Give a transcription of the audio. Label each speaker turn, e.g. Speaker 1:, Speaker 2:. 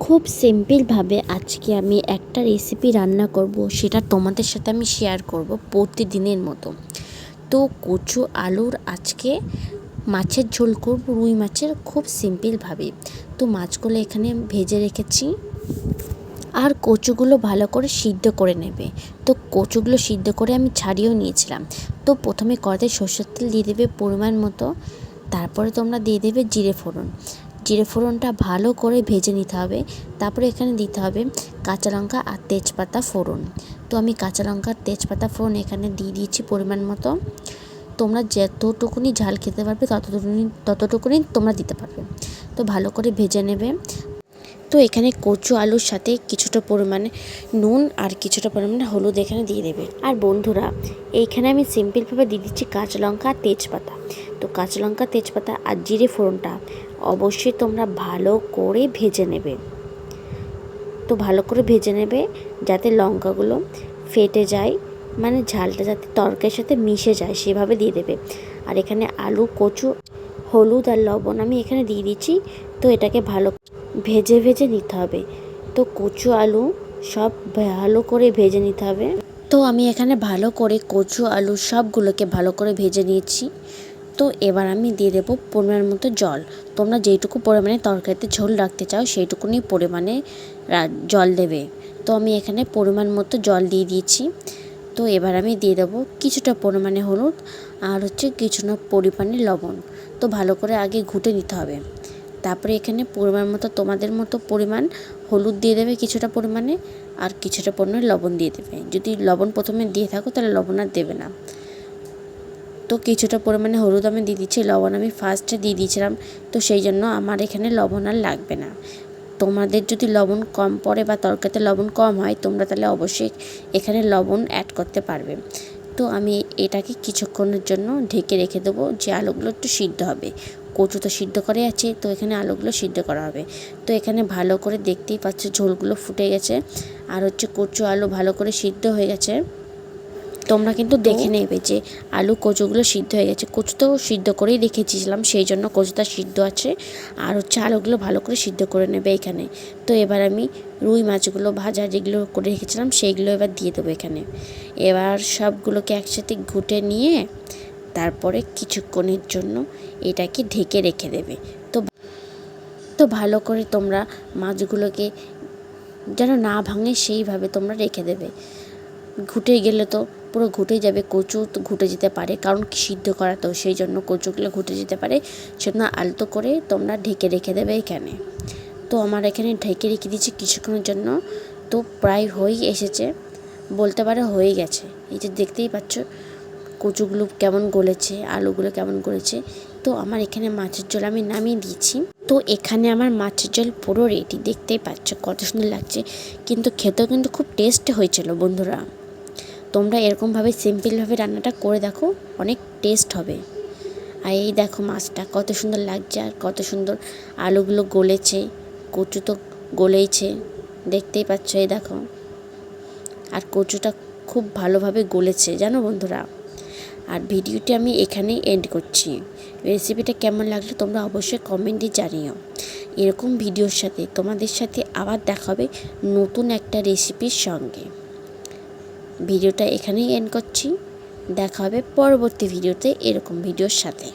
Speaker 1: খুব সিম্পলভাবে আজকে আমি একটা রেসিপি রান্না করব, সেটা তোমাদের সাথে আমি শেয়ার করব প্রতিদিনের মতো। তো কচু আলুর আজকে মাছের ঝোল করব, রুই মাছের, খুব সিম্পলভাবে। তো মাছগুলো এখানে ভেজে রেখেছি, আর কচুগুলো ভালো করে সিদ্ধ করে নেবে। তো কচুগুলো সিদ্ধ করে আমি ছাড়িয়েও নিয়েছিলাম। তো প্রথমে কড়াইতে সরষের তেল দিয়ে দেবে পরিমাণ মতো, তারপরে তোমরা দিয়ে দেবে জিরে ফোড়ন। জিরে ফোড়নটা ভালো করে ভেজে নিতে হবে। তারপরে এখানে দিতে হবে কাঁচা লঙ্কা আর তেজপাতা ফোড়ন। তো আমি কাঁচা লঙ্কা আর তেজপাতা ফোড়ন এখানে দিয়ে দিয়েছি পরিমাণ মতো। তোমরা যতটুকুনি ঝাল খেতে পারবে ততটুকুনি তোমরা দিতে পারবে। তো ভালো করে ভেজে নেবে। তো এখানে কচু আলুর সাথে কিছুটা পরিমাণে নুন আর কিছুটা পরিমাণে হলুদ এখানে দিয়ে দেবে। আর বন্ধুরা, এইখানে আমি সিম্পলভাবে দিয়ে দিচ্ছি কাঁচা লঙ্কা আর তেজপাতা। তো কাঁচা লঙ্কা, তেজপাতা আর জিরে ফোড়নটা অবশ্যই তোমরা ভালো করে ভেজে নেবে। তো ভালো করে ভেজে নেবে যাতে লঙ্কাগুলো ফেটে যায়, মানে ঝালটা যাতে তরকারির সাথে মিশে যায় সেভাবে দিয়ে দেবে। আর এখানে আলু, কচু, হলুদ আর লবণ আমি এখানে দিয়ে দিচ্ছি। তো এটাকে ভালো ভেজে ভেজে নিতে হবে। তো কচু আলু সব ভালো করে ভেজে নিতে হবে। তো আমি এখানে ভালো করে কচু আলু সবগুলোকে ভালো করে ভেজে নিয়েছি। তো এবার আমি দিয়ে দেবো পরিমাণ মতো জল। তোমরা যেইটুকু পরিমাণে তরকারিতে ঝোল রাখতে চাও সেইটুকুনি পরিমাণে জল দেবে। তো আমি এখানে পরিমাণ মতো জল দিয়ে দিয়েছি। তো এবার আমি দিয়ে দেবো কিছুটা পরিমাণে হলুদ আর কিছুটা পরিমাণে লবণ। তো ভালো করে আগে ঘুটে নিতে হবে। তারপরে এখানে পরিমাণ মতো তোমাদের মতো পরিমাণ হলুদ দিয়ে দেবে কিছুটা পরিমাণে, আর কিছুটা পরিমাণে লবণ দিয়ে দেবে। যদি লবণ প্রথমে দিয়ে থাকো তাহলে লবণ আর দেবে না। তো কিছুটা পরিমাণে হলুদ আমি দিয়ে দিচ্ছি, লবণ আমি ফার্স্টে দিয়ে দিয়েছিলাম, তো সেই জন্য আমার এখানে লবণ আর লাগবে না। তোমাদের যদি লবণ কম পড়ে বা তরকারিতে লবণ কম হয়, তোমরা তাহলে অবশ্যই এখানে লবণ অ্যাড করতে পারবে। তো আমি এটাকে কিছুক্ষণের জন্য ঢেকে রেখে দেবো, যে আলুগুলো একটু সিদ্ধ হবে। কচু তো সিদ্ধ করে আছে, তো এখানে আলুগুলো সিদ্ধ করা হবে। তো এখানে ভালো করে দেখতেই পাচ্ছ ঝোলগুলো ফুটে গেছে, আর কচু আলু ভালো করে সিদ্ধ হয়ে গেছে। তোমরা কিন্তু দেখে নেবে যে আলু কচুগুলো সিদ্ধ হয়ে গেছে। কচু তো সিদ্ধ করেই রেখেছিলাম, সেই জন্য কচুটা সিদ্ধ আছে। আর আলুগুলো ভালো করে সিদ্ধ করে নেবে এখানে। তো এবার আমি রুই মাছগুলো ভাজা যেগুলো করে রেখেছিলাম সেইগুলো এবার দিয়ে দেবো এখানে। এবার সবগুলোকে একসাথে ঘুটে নিয়ে তারপরে কিছুক্ষণের জন্য এটাকে ঢেকে রেখে দেবে। তো ভালো করে তোমরা মাছগুলোকে যেন না ভাঙে সেইভাবে তোমরা রেখে দেবে। ঘুটে গেলে তো পুরো ঘুটে যাবে, কচু তো ঘুটে যেতে পারে, কারণ সিদ্ধ করা তো, সেই জন্য কচুগুলো ঘুটে যেতে পারে। সেজন্য আলতো করে তোমরা ঢেকে রেখে দেবে এখানে। তো আমার এখানে ঢেকে রেখে দিচ্ছি কিছুক্ষণের জন্য। তো প্রায় হয়েই এসেছে, বলতে পারো হয়ে গেছে। এই যে দেখতেই পাচ্ছ কচুগুলো কেমন গলেছে, আলুগুলো কেমন গলেছে। তো আমার এখানে মাছের ঝোল আমি নামিয়ে দিয়েছি। তো এখানে আমার মাছের ঝোল পুরো রেডি, দেখতেই পাচ্ছ কত সুন্দর লাগছে। কিন্তু খেতেও কিন্তু খুব টেস্ট হয়েছিল বন্ধুরা। তোমরা এরকমভাবে সিম্পলভাবে রান্নাটা করে দেখো, অনেক টেস্ট হবে। আর এই দেখো মাছটা কত সুন্দর লাগছে, আর কত সুন্দর আলুগুলো গলেছে, কচু তো গলেইছে, দেখতেই পাচ্ছ। এই দেখো, আর কচুটা খুব ভালোভাবে গলেছে জানো বন্ধুরা। আর ভিডিওটি আমি এখানেই এন্ড করছি। রেসিপিটা কেমন লাগলো তোমরা অবশ্যই কমেন্টে জানিও। এরকম ভিডিওর সাথে তোমাদের সাথে আবার দেখা হবে নতুন একটা রেসিপির সঙ্গে। ভিডিওটা এখানেই এন্ড করছি, দেখা হবে পরবর্তী ভিডিওতে এরকম ভিডিওর সাথে।